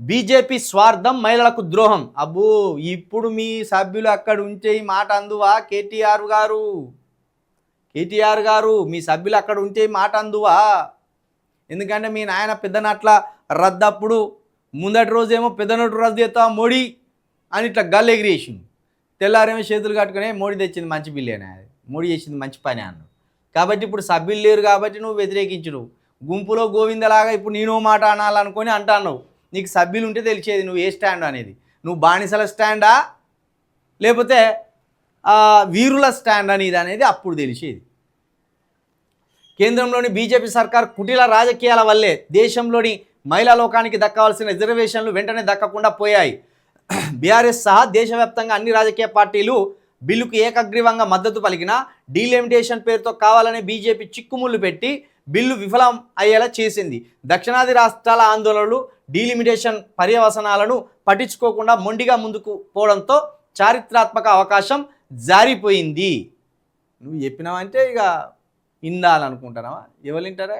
BJP స్వార్థం మహిళలకు ద్రోహం. అబ్బో, ఇప్పుడు మీ సభ్యులు అక్కడ ఉంటే ఈ మాట అందువా? కేటీఆర్ గారు మీ సభ్యులు అక్కడ ఉంటే ఈ మాట అందువా? ఎందుకంటే మీ నాయన పెద్దనట్ల రద్దప్పుడు ముందటి రోజేమో పెద్దనోటు రద్దు చేస్తా మోడీ అని ఇట్లా గల్లు ఎగిరేసింది. తెల్లారేమో చేతులు కట్టుకునే మోడీ తెచ్చింది మంచి బిల్లేనా, మోడీ చేసింది మంచి పని అన్నాడు. కాబట్టి ఇప్పుడు సభ్యులు లేరు కాబట్టి నువ్వు వ్యతిరేకించు. గుంపులో గోవిందలాగా ఇప్పుడు నేను మాట అనాలనుకొని అంటున్నావు. నీకు సభ్యులు ఉంటే తెలిసేది నువ్వు ఏ స్టాండ్ అనేది. నువ్వు బానిసల స్టాండా లేకపోతే వీరుల స్టాండ్ అనేది అనేది అప్పుడు తెలిసేది. కేంద్రంలోని బీజేపీ సర్కార్ కుటిల రాజకీయాల వల్లే దేశంలోని మహిళా లోకానికి దక్కవలసిన రిజర్వేషన్లు వెంటనే దక్కకుండా పోయాయి. బీఆర్ఎస్ సహా దేశవ్యాప్తంగా అన్ని రాజకీయ పార్టీలు బిల్లుకు ఏకగ్రీవంగా మద్దతు పలికిన డీలిమిటేషన్ పేరుతో కావాలని బీజేపీ చిక్కుముళ్ళు పెట్టి బిల్లు విఫలం అయ్యేలా చేసింది. దక్షిణాది రాష్ట్రాల ఆందోళనలు డీలిమిటేషన్ పర్యవసనాలను పట్టించుకోకుండా మొండిగా ముందుకు పోవడంతో చారిత్రాత్మక అవకాశం జారిపోయింది. నువ్వు చెప్పినావంటే ఇక ఇందాలనుకుంటున్నావా? ఎవరు వింటారా?